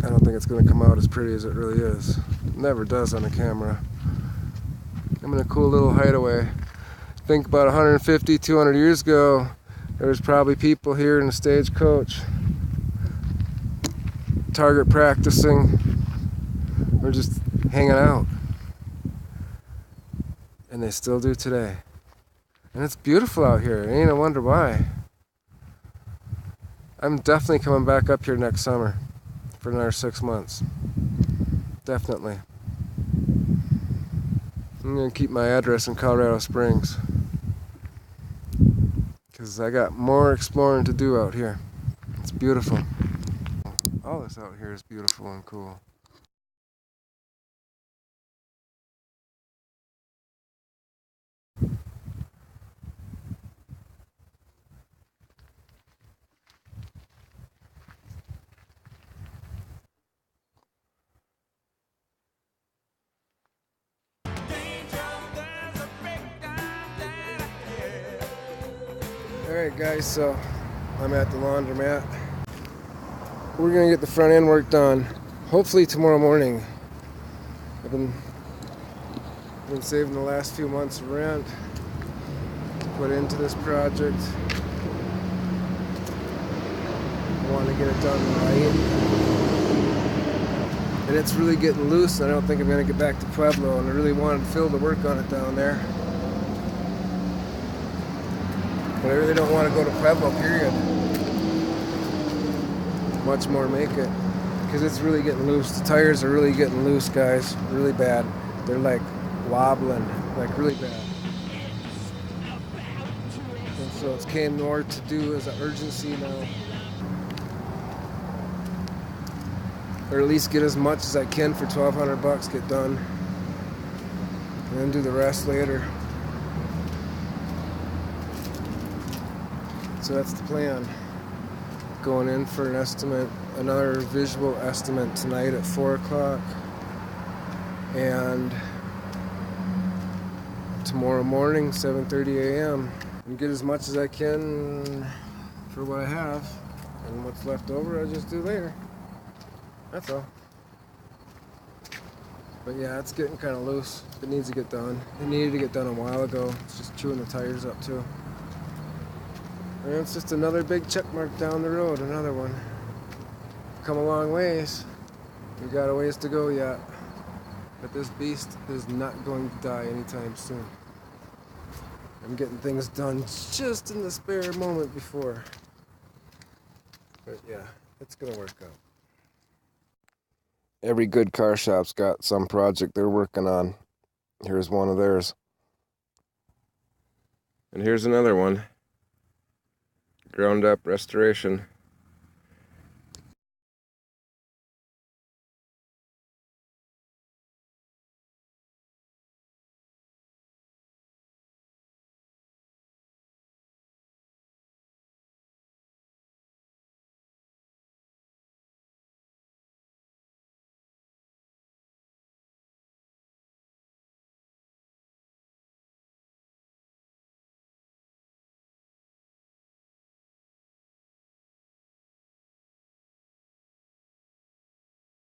I don't think it's going to come out as pretty as it really is. It never does on a camera. I'm in a cool little hideaway. Think about 150, 200 years ago, there was probably people here in a stagecoach, target practicing, or just hanging out. And they still do today. And it's beautiful out here. It ain't a wonder why. I'm definitely coming back up here next summer for another 6 months. Definitely. I'm gonna keep my address in Colorado Springs, because I got more exploring to do out here. It's beautiful. All this out here is beautiful and cool. Alright guys, so I'm at the laundromat. We're gonna get the front end work done, hopefully tomorrow morning. I've been saving the last few months of rent to put into this project. I want to get it done right. And it's really getting loose, and I don't think I'm gonna get back to Pueblo, and I really wanted Phil to work on it down there. But I really don't want to go to Pueblo, period. Much more make it. Because it's really getting loose. The tires are really getting loose, guys. Really bad. They're like wobbling. Like really bad. And so it's came north to do as an urgency now. Or at least get as much as I can for $1,200, get done. And then do the rest later. So that's the plan. Going in for an estimate, another visual estimate tonight at 4 o'clock. And tomorrow morning, 7:30 a.m. And get as much as I can for what I have. And what's left over, I'll just do later. That's all. But yeah, it's getting kind of loose. It needs to get done. It needed to get done a while ago. It's just chewing the tires up too. And it's just another big check mark down the road, another one. Come a long ways. We got a ways to go yet. But this beast is not going to die anytime soon. I'm getting things done just in the spare moment before. But yeah, it's gonna work out. Every good car shop's got some project they're working on. Here's one of theirs. And here's another one. Ground up restoration.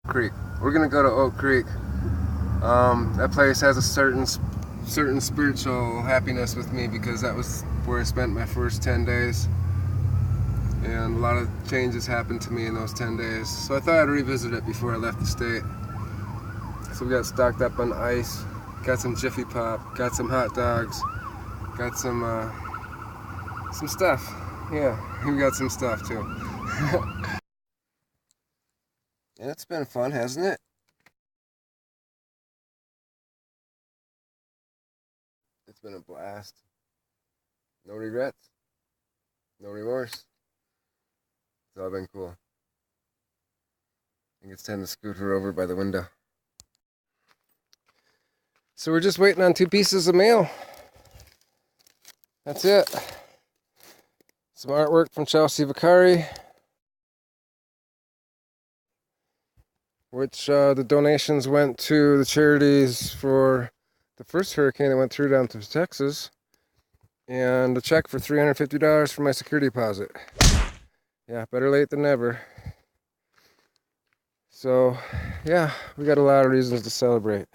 Creek. We're gonna go to Oak Creek. That place has a certain spiritual happiness with me, because that was where I spent my first 10 days. And a lot of changes happened to me in those 10 days. So I thought I'd revisit it before I left the state. So we got stocked up on ice, got some Jiffy Pop, got some hot dogs, got some stuff. Yeah, we got some stuff too. And it's been fun, hasn't it? It's been a blast. No regrets. No remorse. It's all been cool. I think it's time to scoot her over by the window. So we're just waiting on 2 pieces of mail. That's it. Some artwork from Chelsea Vicari, which the donations went to the charities for the first hurricane that went through down to Texas, and a check for $350 for my security deposit. Yeah, better late than never. So, yeah, we got a lot of reasons to celebrate.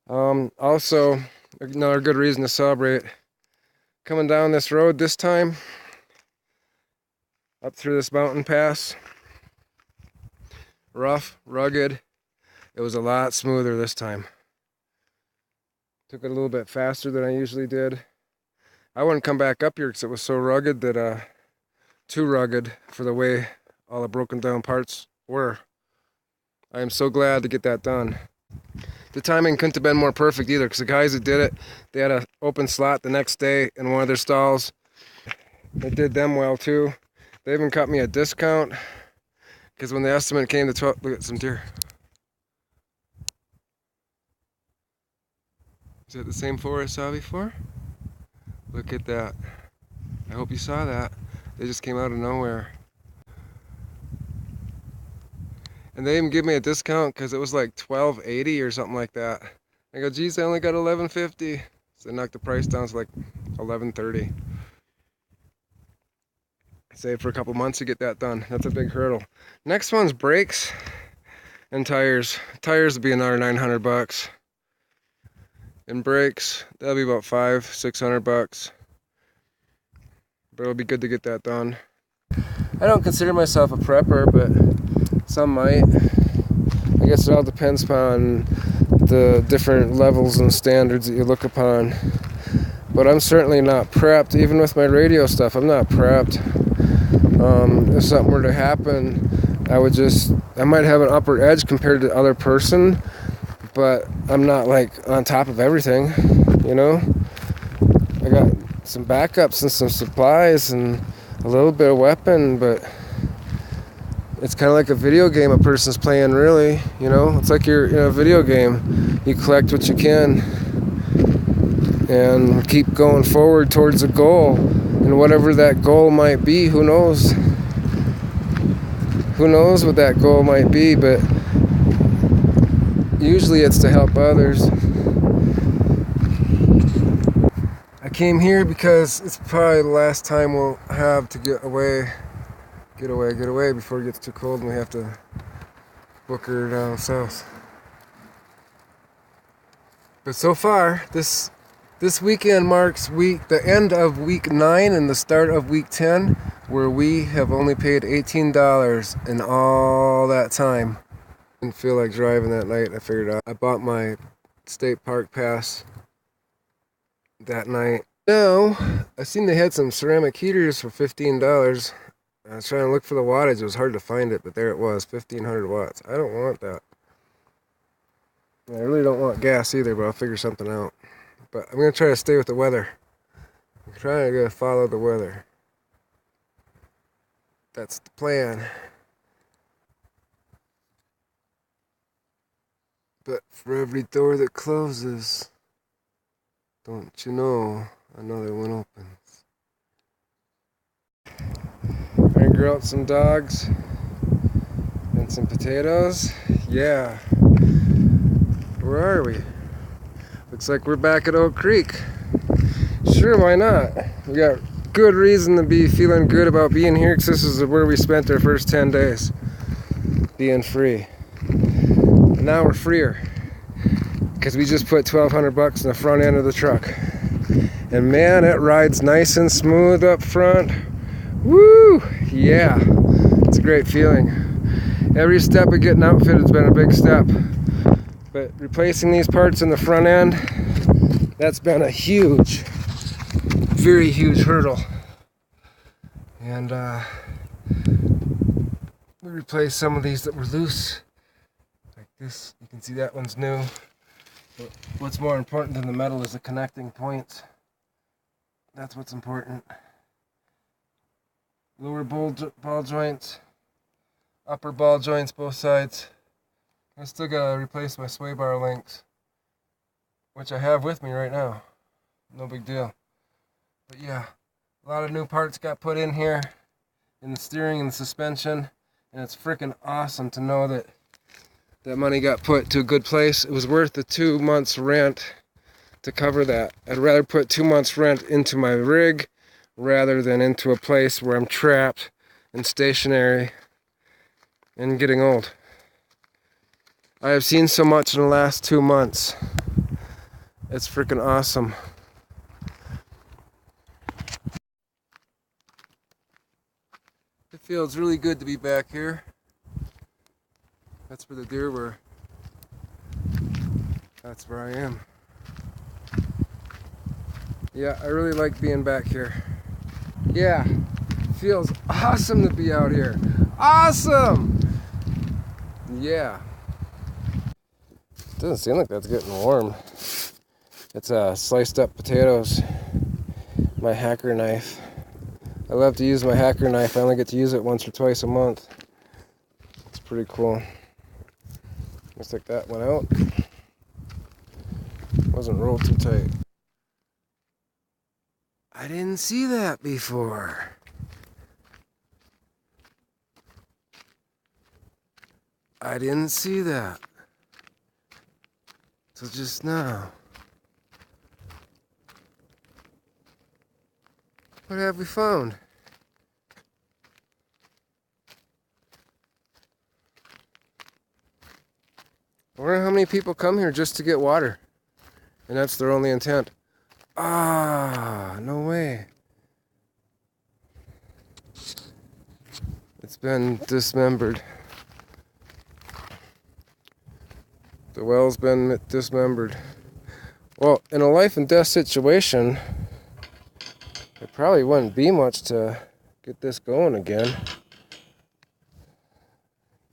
Also, another good reason to celebrate, coming down this road this time, up through this mountain pass. Rough, rugged. It was a lot smoother this time. Took it a little bit faster than I usually did. I wouldn't come back up here because it was so rugged that, too rugged for the way all the broken down parts were. I am so glad to get that done. The timing couldn't have been more perfect either, because the guys that did it, they had an open slot the next day in one of their stalls. It did them well too. They even cut me a discount, because when the estimate came to 12, look at some deer. Is it the same four I saw before? Look at that. I hope you saw that. They just came out of nowhere. And they even give me a discount because it was like $12.80 or something like that. I go, geez, I only got $11.50. So they knocked the price down to like $11.30. Save for a couple months to get that done. That's a big hurdle. Next one's brakes and tires. Tires will be another $900. And brakes, that'll be about $500-600. But it'll be good to get that done. I don't consider myself a prepper, but some might. I guess it all depends upon the different levels and standards that you look upon. But I'm certainly not prepped, even with my radio stuff. I'm not prepped. If something were to happen, I might have an upper edge compared to the other person, but I'm not like on top of everything, you know? I got some backups and some supplies and a little bit of weapon, but it's kind of like a video game a person's playing, really, you know? It's like you're in a video game. You collect what you can and keep going forward towards a goal. And whatever that goal might be, who knows? Who knows what that goal might be, but usually it's to help others. I came here because it's probably the last time we'll have to get away before it gets too cold and we have to book her down south. But so far, this weekend marks the end of week 9 and the start of week 10, where we have only paid $18 in all that time. Didn't feel like driving that night. I figured out I bought my state park pass that night. Now, I seen they had some ceramic heaters for $15. I was trying to look for the wattage. It was hard to find it, but there it was, 1,500 watts. I don't want that. I really don't want gas either, but I'll figure something out. But I'm going to try to stay with the weather. I'm trying to follow the weather. That's the plan. But for every door that closes, don't you know, another one opens. I'm going to grill up some dogs and some potatoes. Yeah. Where are we? Looks like we're back at Oak Creek. Sure, why not? We got good reason to be feeling good about being here, because this is where we spent our first 10 days being free. And now we're freer because we just put $1,200 in the front end of the truck. And man, it rides nice and smooth up front. Woo! Yeah, it's a great feeling. Every step of getting outfitted has been a big step. But replacing these parts in the front end, that's been a huge, very huge hurdle. And we replaced some of these that were loose, like this. You can see that one's new. But what's more important than the metal is the connecting points. That's what's important. Lower ball joints, upper ball joints, both sides. I still gotta replace my sway bar links, which I have with me right now. No big deal. But yeah, a lot of new parts got put in here, in the steering and the suspension, and it's freaking awesome to know that that money got put to a good place. It was worth the 2 months rent to cover that. I'd rather put 2 months rent into my rig rather than into a place where I'm trapped and stationary and getting old. I have seen so much in the last 2 months. It's freaking awesome. It feels really good to be back here. That's where the deer were. That's where I am. Yeah, I really like being back here. Yeah, it feels awesome to be out here. Awesome! Yeah. Doesn't seem like that's getting warm. It's sliced up potatoes. My hacker knife. I love to use my hacker knife. I only get to use it once or twice a month. It's pretty cool. Let's take that one out. Wasn't rolled too tight. I didn't see that before. I didn't see that. So just now. What have we found? I wonder how many people come here just to get water. And that's their only intent. Ah, no way. It's been dismembered. The well's been dismembered. Well, in a life and death situation, there probably wouldn't be much to get this going again.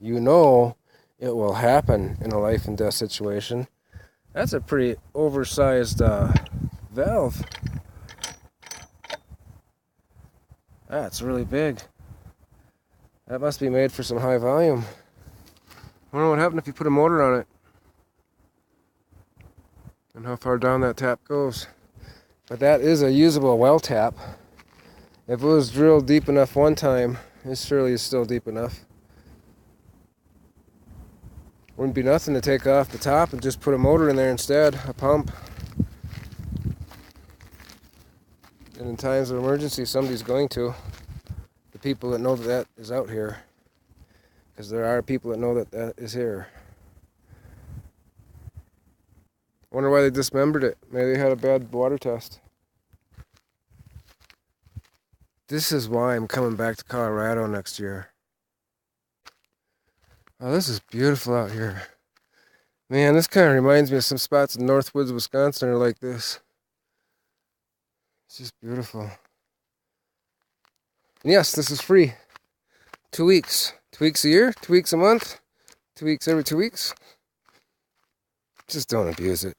You know it will happen in a life and death situation. That's a pretty oversized valve. That's really big. That must be made for some high volume. I wonder what happened if you put a motor on it. And how far down that tap goes. But that is a usable well tap. If it was drilled deep enough one time, it surely is still deep enough. Wouldn't be nothing to take off the top and just put a motor in there instead, a pump. And in times of emergency, somebody's going to. The people that know that that is out here. Because there are people that know that that is here. I wonder why they dismembered it. Maybe they had a bad water test. This is why I'm coming back to Colorado next year. Oh, this is beautiful out here. Man, this kind of reminds me of some spots in Northwoods, Wisconsin are like this. It's just beautiful. And yes, this is free. 2 weeks. 2 weeks a year, 2 weeks a month, 2 weeks every 2 weeks. Just don't abuse it.